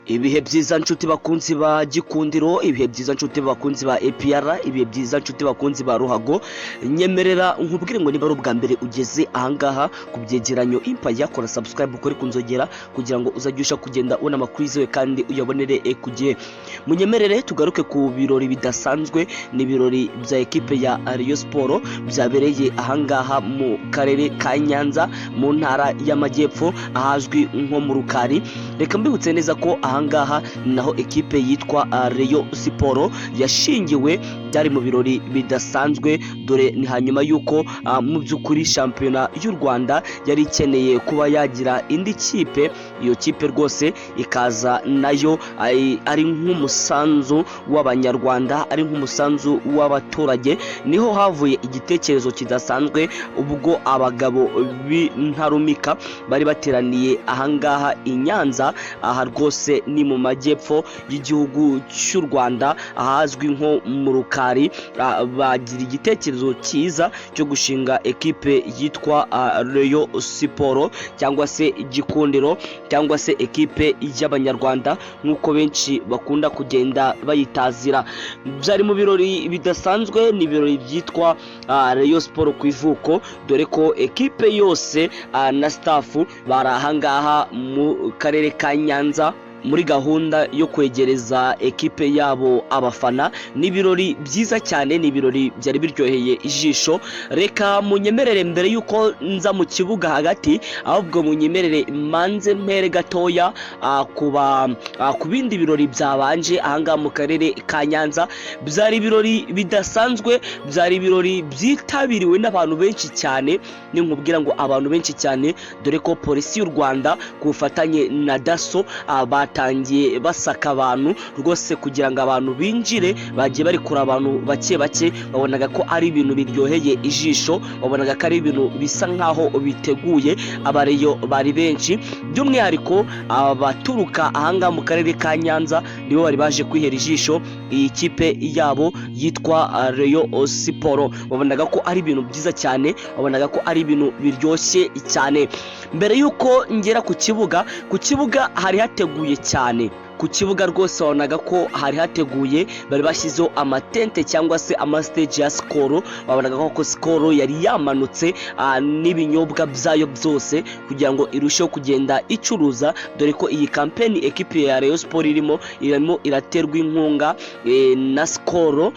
Ibihe byiza nshuti bakunzi ba Gikundiro, ibihe byiza nshuti bakunzi ba APR, ibihe byiza nshuti bakunzi ba Ruhago. Nyemerera nkubwire ngo niba ari ubwa mbere ugeze ahangaha ku byegeranyo Empire, kora subscribe ukore kunzogera kugira ngo uzajyusha kugenda ubona amakuru yizewe kandi uyabonere ku gihe. Munyemerere tugaruke ku birori bidasanzwe, ni birori bya ekipe ya Rayon Sport byabereye ahangaha mu karere ka Nyanza mu ntara y'Amajyepfo ahazwi nko mu Rukari. Reka mbibutse neza ko ahangaha naho ekipe yitwa Rayon Sport yashingiwe, byari mu birori bidasanzwe, dore ni hanyuma yuko mu by'ukuri shampiyona y'u Rwanda yari ikeneye kuba yagira indi kipe. Iyo kipe rwose ikaza nayo ari nk'umusanzu w'abanyarwanda, ari nk'umusanzu w'abaturage. Niho havuye igitekerezo kidasanzwe ubwo abagabo b'intarumika bari bateraniye ahangaha i Nyanza, aha rwose ni mu majyepfo y'igihugu cy'u Rwanda ahazwi nko mu Rukari. Bagira igitekerezo cyiza cyo gushinga ekipe yitwa Rayon Sport cyangwa se Gikundiro cyangwa se ekipe y'abanyarwanda nk'uko benshi bakunda kugenda bayitazira. Byari mu birori bidasanzwe, ni ibirori byitwa Rayon Sport ku ivuko, dore ko ekipe yose na staff bari ahangaha mu karere ka Nyanza muri gahunda yo kwegereza ekipe yabo abafana. Ni ibirori byiza cyane, ni ibirori byari biryoheye ijisho. Reka munyemerere mbere yuko nza mu kibuga hagati, ahubwo munyemerere manze mpere gatoya ku bindi birori byabanje ahangaha mu karere ka Nyanza. Byari ibirori bidasanzwe, byari ibirori byitabiriwe n'abantu benshi cyane. Ni nkubwira ngo abantu benshi cyane, dore ko polisi y'u Rwanda ku bufatanye na DASSO batangiye basaka abantu rwose kugira ngo abantu binjire. Bagiye bari kura abantu bake bake, babonaga ko ari ibintu biryoheye ijisho, babonaga ko ari ibintu bisa nkaho biteguye. Abareyo bari benshi, by'umwihariko abaturuka ahangaha mu karere ka Nyanza nibo bari baje kwihera ijisho iyi kipe yabo yitwa Rayon Sport. Babonaga ko ari ibintu byiza cyane, babonaga ko ari ibintu biryoshye cyane. Mbere yuko ngera ku kibuga hari hateguye cyane. Ku kibuga rwose wabonaga ko hari hateguye, bari bashyizeho amatente cyangwa se amastage ya Skol. Babonaga ko Skol yari yamanutse n'ibinyobwa byayo byose kugira ngo irusheho kugenda icuruza, dore ko iyi campaign ekipe ya Rayon Sport irimo iraterwa inkunga na Skol,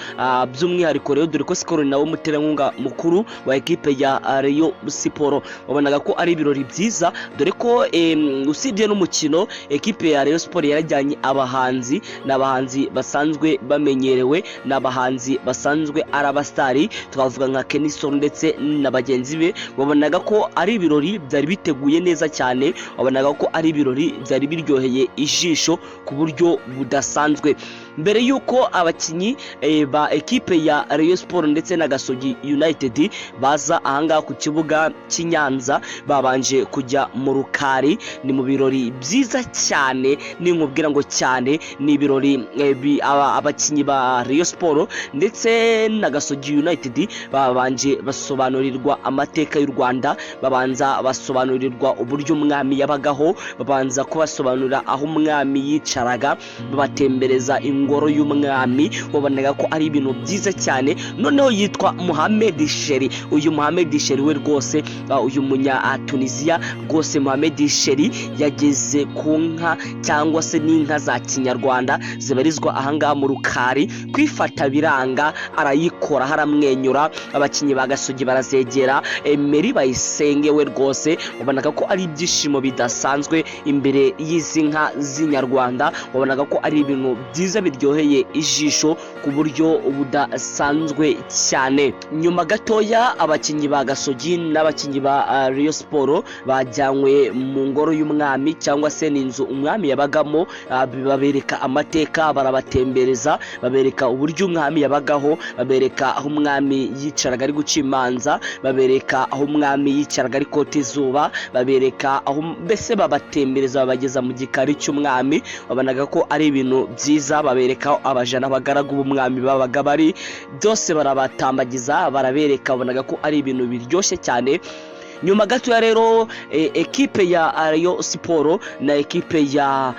by'umwihariko rero dore ko Skol nawe muterankunga mukuru wa ekipe ya Rayon Sport. Babonaga ko ari ibirori byiza, dore ko usibye n'umukino ekipe ya Rayon Sport yarajyanye abahanzi n'abahanzi basanzwe bamenyerewe, n'abahanzi basanzwe arabastari, twavuga nka Kenison ndetse na bagenzi be. Babonaga ko ari ibirori byari biteguye neza cyane, babonaga ko ari ibirori byari biryoheye ijisho ku buryo budasanzwe. Mbere yuko abakinyi ba ekipe ya Rayon Sport ndetse na Gasogi United baza ahangaha ku kibuga cy'Inyanza, babanje kujya mu Rukari. Ni mu birori byiza cyane, ni nkubwira ngo cyane, ni ibirori abakinyi ba Rayon Sport ndetse na Gasogi United babanje basobanurirwa amateka y'u Rwanda, babanza basobanurirwa uburyo umwami yabagaho, babanza kubasobanurira aho umwami yicaraga, babatembereza ingoro y'umwami. Babonaga ko ari ibintu byiza cyane. Noneho yitwa Mohamed Sheri. Uyu Mohamed Sheri we rwose, uyu munya Tunisia rwose, Mohamed Sheri yageze ku nka cyangwa se n'inka za kinyarwanda zibarizwa ahangaha mu Rukari. Kwifata biranga, arayikora, haramwenyura. Abakinyi ba Gasogi barazegera, Emery Bayisenge we rwose babonaga ko ari ibyishimo bidasanzwe imbere y'izi nka z'inyarwanda. Babonaga ko ari ibintu byiza biryoheye ijisho ku buryo budasanzwe cyane. Nyuma gatoya abakinyi ba Gasogi n'abakinyi ba Rayon Sport bajyanywe mu ngoro y'umwami cyangwa se n'inzu umwami yabagamo. Babereka amateka, barabatembereza, babereka uburyo umwami yabagaho, babereka aho umwami yicaraga ari guca imanza, babereka aho umwami yicaraga ari kota izuba, babereka aho mbese babatembereza babageza mu gikari cy'umwami. Babonaga ko ari ibintu byiza, babereka abajana abagaragu b'umwami babaga bari, byose barabatambagiza, barabereka. Babonaga ko ari ibintu biryoshye cyane. nyuma gato ya rero ekipe ya Rayon Sport na ekipe ya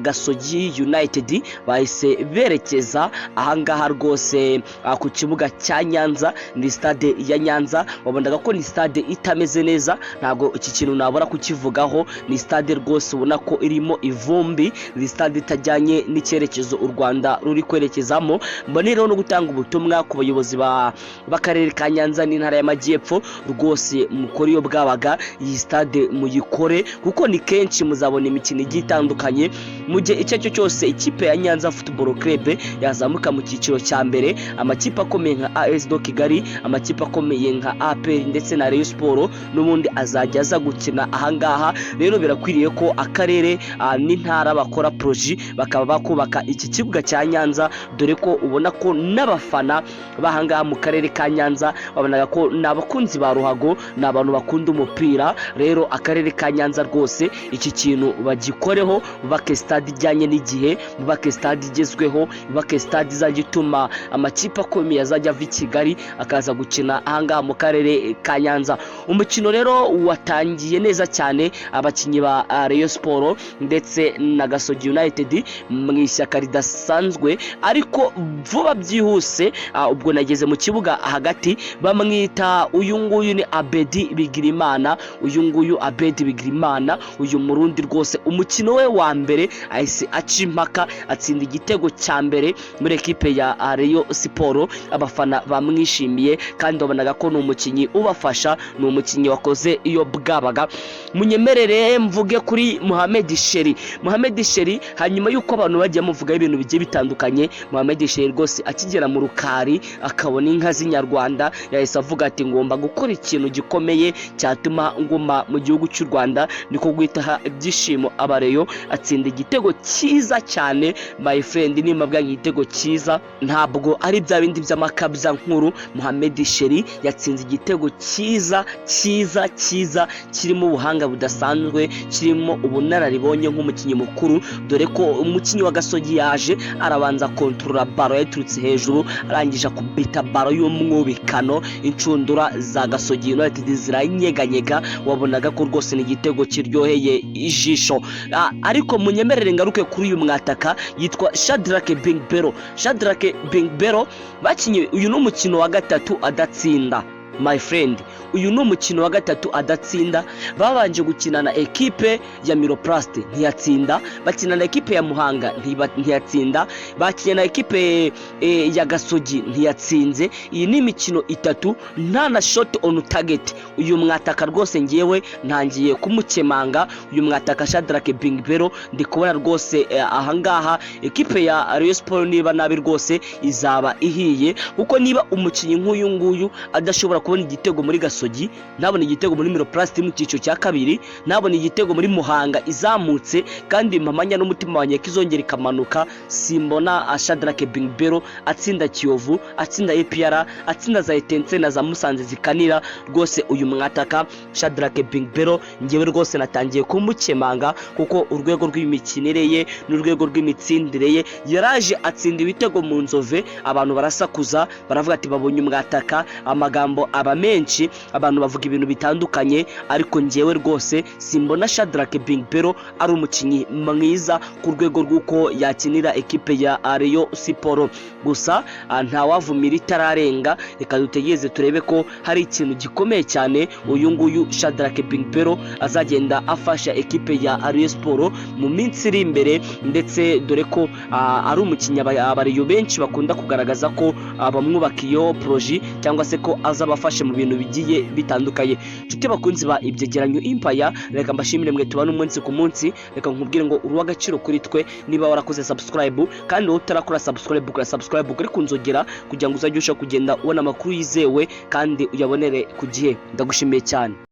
Gasogi United bahise berekeza ahangaha rwose ku kibuga cya Nyanza. Ni stade ya Nyanza, wabonaga ko ni stade itameze neza, ntabwo iki kintu nabura kukivugaho. Ni stade rwose ubona ko irimo ivumbi, ni stade itajyanye n'icyerekezo u Rwanda ruri kwerekezamo. Mboneraho no gutanga ubutumwa ku bayobozi b'akarere ka Nyanza n'intara y'Amajyepfo, rwose mukore iyo bwabaga iyi stade muyikore, kuko ni kenshi muzabona imikino igiye itandukanye mu gihe icyo cyo cyose ikipe ya Nyanza Football Club yazamuka mu cyiciro cya mbere. Amakipe akomeye nka AS do Kigali, amakipe akomeye nka APR ndetse na Rayon Sport n'ubundi azajya aza gukina ahangaha. Rero birakwiriye ko akarere n'intara bakora projet bakaba bakubaka iki kibuga cya Nyanza, dore ko ubona ko n'abafana bahangaha mu karere ka Nyanza babonaga ko n'abakunzi ba ruhago n'abantu bakunda umupira. Rero akarere ka Nyanza rwose iki kintu bagikoreho, bubake stade ijyanye n'igihe, bubake stade igezweho, bubake stade izajya ituma amakipe akomeye azajya ava i Kigali akaza gukina ahangaha mu karere ka Nyanza. Umukino rero watangiye neza cyane, abakinnyi ba Rayon Sport ndetse na Gasogi United mu ishyaka ridasanzwe, ariko vuba byihuse ubwo nageze mu kibuga hagati bamwita uyu nguyu ni Abedi Bigirimana. Uyu nguyu Abedi Bigirimana, uyu murundi rwose umukino we wa mbere ahise aca impaka, atsinda igitego cya mbere muri ekipe ya Rayon Sport. Abafana bamwishimiye kandi babonaga ko ni umukinnyi ubafasha, ni umukinnyi wakoze iyo bwabaga. Munyemerere mvuge kuri Mohamed Sheri. Mohamed Sheri, hanyuma yuko abantu bagiye muvuga ibintu bigiye bitandukanye, Mohamed Sheri rwose akigera mu Rukari akabona inka z'inyarwanda yahise avuga ati ngomba gukora ikintu gikomeye cyatuma nguma mu gihugu cy'u Rwanda. Niko guhita ibyishimo abareyo, atsinda igitego cyiza cyane. My friend, nimba bwangi igitego cyiza ntabwo ari bya bindi by'amakabya nkuru. Mohamed Sheri yatsinze igitego cyiza cyiza cyiza, kirimo ubuhanga budasanzwe, kirimo ubunararibonye nk'umukinnyi mukuru, dore ko umukinnyi wa Gasogi yaje arabanza kontrola baro yaturutse hejuru, arangije kubita baro y'umwubikano. Incundura za Gasogi United ziranyeganyega, wabonaga ko rwose ni igitego kiryoheye ijisho. Ariko munyemerere ngaruke kuri uyu mwataka yitwa Shadrack Bingbero. Shadrack Bingbero bakinye uyu n'umukino wa gatatu adatsinda. My friend, uyu ni umukino wa gatatu adatsinda. Babanje gukina na ekipe ya Miroplast ntiyatsinda, bakina na ekipe ya Muhanga ntiyatsinda, bakina na ekipe ya Gasogi ntiyatsinze. Iyi ni imikino itatu nta na shot on target. Uyu mwataka rwose ngiyewe ntangiye kumukemanga. Uyu mwataka Shadrack Bingbero ndi kubona rwose ahangaha ekipe ya Rayon Sport niba nabi rwose izaba ihiye, kuko niba umukinnyi nk'uyu nguyu adashobora kubona igitego muri Gasogi, nabona igitego muri Miroplast mu cyiciro cya kabiri, nabona igitego muri Muhanga izamutse, kandi mpamanya n'umutima wanye kizongera ikamanuka, simbona Shadrack Bingbero atsinda Kiyovu, atsinda APR, atsinda za Etense na za Musanze zikanira. Rwose uyu mwataka Shadrack Bingbero ngewe rwose natangiye kumukemanga, kuko urwego rw'imikinire ye n'urwego rw'imitsindire ye yaraje atsinda ibitego mu Nzove. Abantu barasakuza baravuga ati babonye umwataka, amagambo aba menshi, abantu bavuga ibintu bitandukanye, ariko ngewe rwose simbona Shadrack Bingbero ari umukinnyi mwiza ku rwego rw'uko yakinira ekipe ya Rayon Sport. Gusa nta wavumira itararenga, reka dutegereze turebe ko hari ikintu gikomeye cyane uyu nguyu Shadrack Bingbero azagenda afasha ekipe ya Rayon Sport mu minsi iri imbere, ndetse dore ko ari umukinnyi abariyo benshi bakunda kugaragaza ko bamwubakiyeho projet cyangwa se ko azabafashe mu bintu bigiye bitandukanye. Nshuti bakunzi ba Ibyegeranyo Empire, reka mbashimire mwe tubana umunsi ku munsi. Reka nkubwire ngo uri w'agaciro kuri twe niba warakoze subscribe, kandi wowe utarakora subscribe kuri kuri kunzogera kugira ngo uzajye usha kugenda ubona amakuru yizewe kandi uyabonere ku gihe. Ndagushimiye cyane.